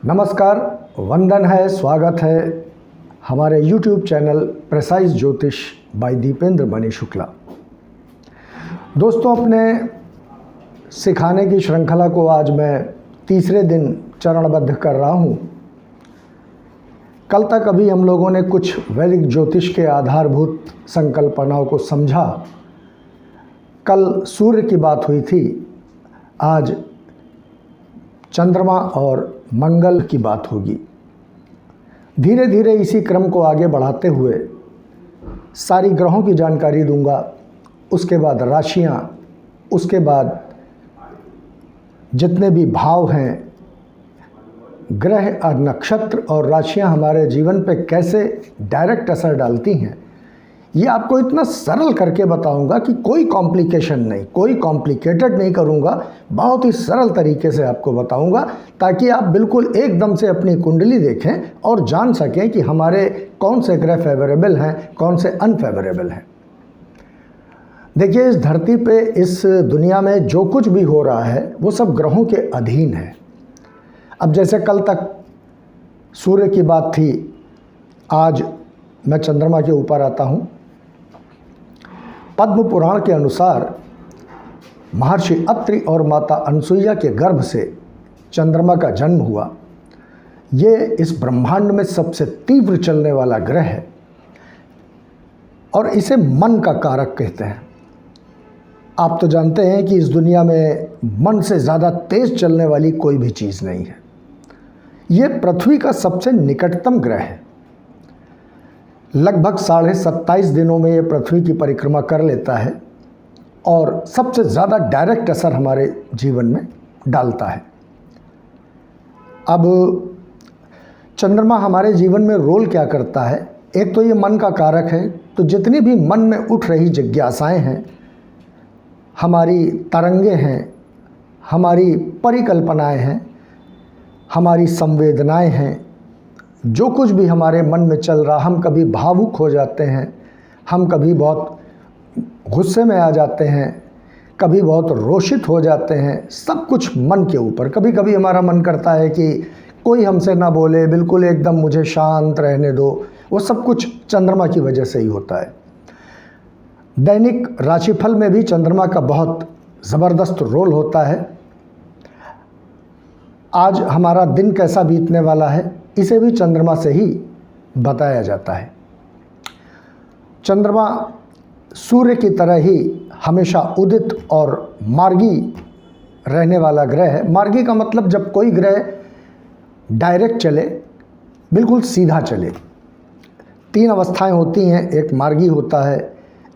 नमस्कार, वंदन है, स्वागत है हमारे YouTube चैनल प्रेसाइज ज्योतिष बाय दीपेंद्र मणि शुक्ला। दोस्तों, अपने सिखाने की श्रृंखला को आज मैं तीसरे दिन चरणबद्ध कर रहा हूँ। कल तक अभी हम लोगों ने कुछ वैदिक ज्योतिष के आधारभूत संकल्पनाओं को समझा। कल सूर्य की बात हुई थी, आज चंद्रमा और मंगल की बात होगी। धीरे धीरे इसी क्रम को आगे बढ़ाते हुए सारी ग्रहों की जानकारी दूंगा, उसके बाद राशियां, उसके बाद जितने भी भाव हैं, ग्रह और नक्षत्र और राशियां हमारे जीवन पे कैसे डायरेक्ट असर डालती हैं, ये आपको इतना सरल करके बताऊंगा कि कोई कॉम्प्लिकेशन नहीं, कोई कॉम्प्लिकेटेड नहीं करूंगा। बहुत ही सरल तरीके से आपको बताऊंगा ताकि आप बिल्कुल एकदम से अपनी कुंडली देखें और जान सकें कि हमारे कौन से ग्रह फेवरेबल हैं, कौन से अनफेवरेबल हैं। देखिए, इस धरती पे, इस दुनिया में जो कुछ भी हो रहा है वो सब ग्रहों के अधीन है। अब जैसे कल तक सूर्य की बात थी, आज मैं चंद्रमा के ऊपर आता हूँ। पद्म पुराण के अनुसार महर्षि अत्रि और माता अनसुईया के गर्भ से चंद्रमा का जन्म हुआ। ये इस ब्रह्मांड में सबसे तीव्र चलने वाला ग्रह है और इसे मन का कारक कहते हैं। आप तो जानते हैं कि इस दुनिया में मन से ज़्यादा तेज चलने वाली कोई भी चीज़ नहीं है। ये पृथ्वी का सबसे निकटतम ग्रह है। लगभग 27.5 दिनों में ये पृथ्वी की परिक्रमा कर लेता है और सबसे ज़्यादा डायरेक्ट असर हमारे जीवन में डालता है। अब चंद्रमा हमारे जीवन में रोल क्या करता है? एक तो ये मन का कारक है, तो जितनी भी मन में उठ रही जिज्ञासाएं हैं, हमारी तरंगे हैं, हमारी परिकल्पनाएं हैं, हमारी संवेदनाएं हैं, जो कुछ भी हमारे मन में चल रहा, हम कभी भावुक हो जाते हैं, हम कभी बहुत गुस्से में आ जाते हैं, कभी बहुत रोषित हो जाते हैं, सब कुछ मन के ऊपर। कभी कभी हमारा मन करता है कि कोई हमसे ना बोले, बिल्कुल एकदम मुझे शांत रहने दो। वो सब कुछ चंद्रमा की वजह से ही होता है। दैनिक राशिफल में भी चंद्रमा का बहुत ज़बरदस्त रोल होता है। आज हमारा दिन कैसा बीतने वाला है, इसे भी चंद्रमा से ही बताया जाता है। चंद्रमा सूर्य की तरह ही हमेशा उदित और मार्गी रहने वाला ग्रह है। मार्गी का मतलब जब कोई ग्रह डायरेक्ट चले, बिल्कुल सीधा चले। 3 अवस्थाएं होती हैं, एक मार्गी होता है,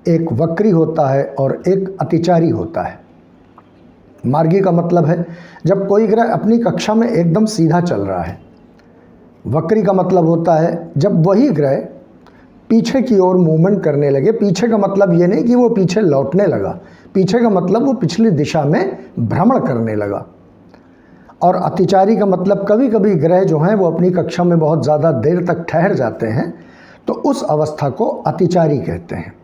एक वक्री होता है और एक अतिचारी होता है। मार्गी का मतलब है जब कोई ग्रह अपनी कक्षा में एकदम सीधा चल रहा है। वक्री का मतलब होता है जब वही ग्रह पीछे की ओर मूवमेंट करने लगे। पीछे का मतलब ये नहीं कि वो पीछे लौटने लगा, पीछे का मतलब वो पिछली दिशा में भ्रमण करने लगा। और अतिचारी का मतलब कभी कभी ग्रह जो हैं वो अपनी कक्षा में बहुत ज़्यादा देर तक ठहर जाते हैं, तो उस अवस्था को अतिचारी कहते हैं।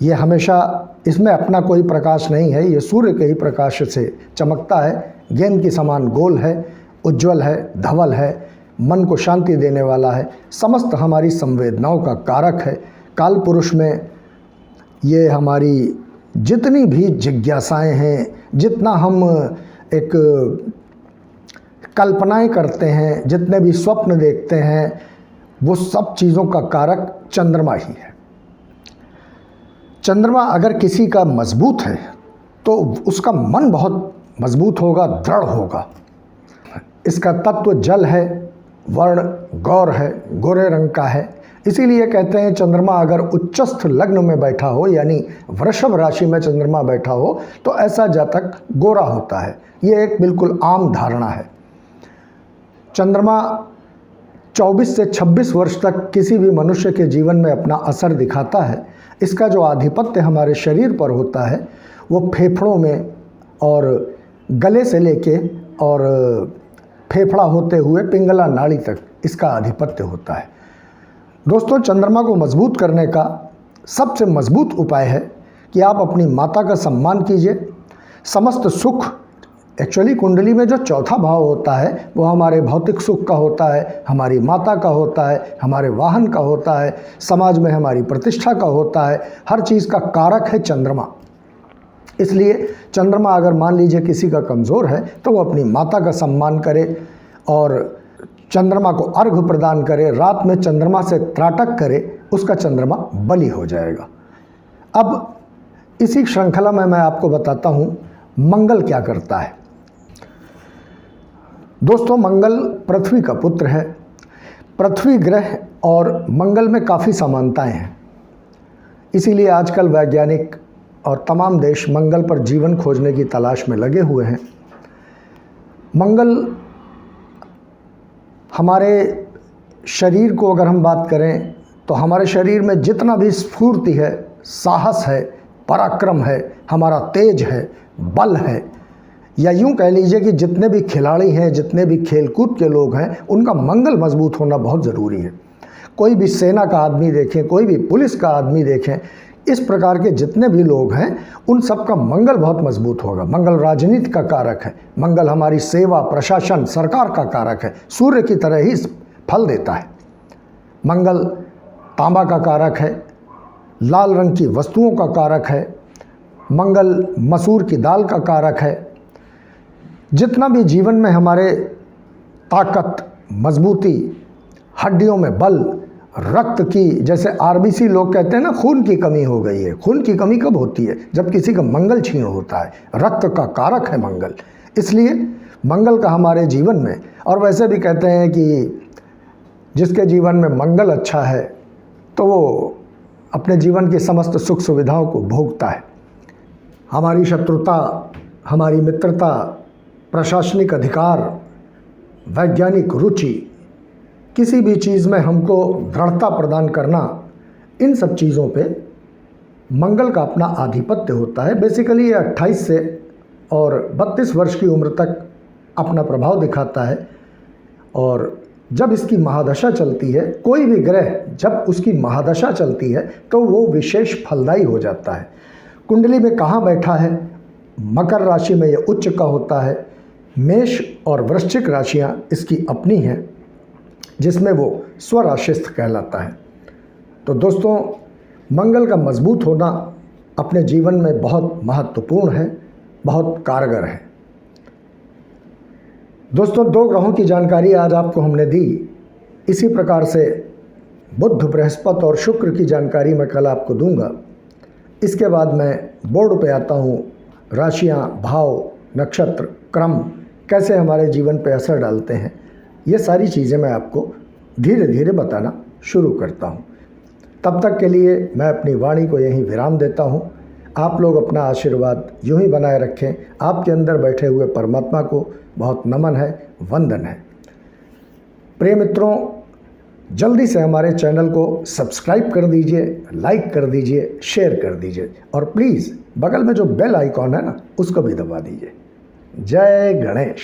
ये हमेशा, इसमें अपना कोई प्रकाश नहीं है, ये सूर्य के ही प्रकाश से चमकता है। गेंद की समान गोल है, उज्ज्वल है, धवल है, मन को शांति देने वाला है, समस्त हमारी संवेदनाओं का कारक है। काल पुरुष में ये हमारी जितनी भी जिज्ञासाएं हैं, जितना हम एक कल्पनाएं करते हैं, जितने भी स्वप्न देखते हैं, वो सब चीज़ों का कारक चंद्रमा ही है। चंद्रमा अगर किसी का मजबूत है तो उसका मन बहुत मजबूत होगा, दृढ़ होगा। इसका तत्व जल है, वर्ण गौर है, गोरे रंग का है। इसीलिए कहते हैं चंद्रमा अगर उच्चस्थ लग्न में बैठा हो, यानी वृषभ राशि में चंद्रमा बैठा हो, तो ऐसा जातक गोरा होता है। ये एक बिल्कुल आम धारणा है। चंद्रमा 24 से 26 वर्ष तक किसी भी मनुष्य के जीवन में अपना असर दिखाता है। इसका जो आधिपत्य हमारे शरीर पर होता है वो फेफड़ों में और गले से लेके और फेफड़ा होते हुए पिंगला नाड़ी तक इसका आधिपत्य होता है। दोस्तों, चंद्रमा को मजबूत करने का सबसे मजबूत उपाय है कि आप अपनी माता का सम्मान कीजिए। समस्त सुख एक्चुअली कुंडली में जो चौथा भाव होता है वो हमारे भौतिक सुख का होता है, हमारी माता का होता है, हमारे वाहन का होता है, समाज में हमारी प्रतिष्ठा का होता है, हर चीज़ का कारक है चंद्रमा। इसलिए चंद्रमा अगर मान लीजिए किसी का कमज़ोर है तो वो अपनी माता का सम्मान करे और चंद्रमा को अर्घ्य प्रदान करे, रात में चंद्रमा से त्राटक करे, उसका चंद्रमा बलि हो जाएगा। अब इसी श्रृंखला में मैं आपको बताता हूँ मंगल क्या करता है। दोस्तों, मंगल पृथ्वी का पुत्र है। पृथ्वी ग्रह और मंगल में काफ़ी समानताएं हैं, इसीलिए आजकल वैज्ञानिक और तमाम देश मंगल पर जीवन खोजने की तलाश में लगे हुए हैं। मंगल हमारे शरीर को अगर हम बात करें तो हमारे शरीर में जितना भी स्फूर्ति है, साहस है, पराक्रम है, हमारा तेज है, बल है, या यूं कह लीजिए कि जितने भी खिलाड़ी हैं, जितने भी खेलकूद के लोग हैं, उनका मंगल मजबूत होना बहुत ज़रूरी है। कोई भी सेना का आदमी देखें, कोई भी पुलिस का आदमी देखें, इस प्रकार के जितने भी लोग हैं उन सब का मंगल बहुत मजबूत होगा। मंगल राजनीति का कारक है, मंगल हमारी सेवा, प्रशासन, सरकार का कारक है, सूर्य की तरह ही फल देता है। मंगल तांबा का कारक है, लाल रंग की वस्तुओं का कारक है, मंगल मसूर की दाल का कारक है। जितना भी जीवन में हमारे ताकत, मजबूती, हड्डियों में बल, रक्त की, जैसे आरबीसी लोग कहते हैं ना, खून की कमी हो गई है। खून की कमी कब होती है? जब किसी का मंगल क्षीण होता है। रक्त का कारक है मंगल, इसलिए मंगल का हमारे जीवन में, और वैसे भी कहते हैं कि जिसके जीवन में मंगल अच्छा है तो वो अपने जीवन की समस्त सुख सुविधाओं को भोगता है। हमारी शत्रुता, हमारी मित्रता, प्रशासनिक अधिकार, वैज्ञानिक रुचि, किसी भी चीज़ में हमको दृढ़ता प्रदान करना, इन सब चीज़ों पे मंगल का अपना आधिपत्य होता है। बेसिकली ये 28 से और 32 वर्ष की उम्र तक अपना प्रभाव दिखाता है, और जब इसकी महादशा चलती है, कोई भी ग्रह जब उसकी महादशा चलती है तो वो विशेष फलदायी हो जाता है। कुंडली में कहाँ बैठा है? मकर राशि में ये उच्च का होता है। मेष और वृश्चिक राशियाँ इसकी अपनी हैं, जिसमें वो स्वराशिस्थ कहलाता है। तो दोस्तों, मंगल का मजबूत होना अपने जीवन में बहुत महत्वपूर्ण है, बहुत कारगर है। दोस्तों, 2 ग्रहों की जानकारी आज आपको हमने दी। इसी प्रकार से बुध, बृहस्पति और शुक्र की जानकारी मैं कल आपको दूंगा। इसके बाद मैं बोर्ड पे आता हूँ, राशियाँ, भाव, नक्षत्र, क्रम कैसे हमारे जीवन पे असर डालते हैं, ये सारी चीज़ें मैं आपको धीरे धीरे बताना शुरू करता हूँ। तब तक के लिए मैं अपनी वाणी को यहीं विराम देता हूँ। आप लोग अपना आशीर्वाद यूं ही बनाए रखें। आपके अंदर बैठे हुए परमात्मा को बहुत नमन है, वंदन है। प्रिय मित्रों, जल्दी से हमारे चैनल को सब्सक्राइब कर दीजिए, लाइक कर दीजिए, शेयर कर दीजिए, और प्लीज़ बगल में जो बेल आइकॉन है ना, उसको भी दबा दीजिए। जय गणेश।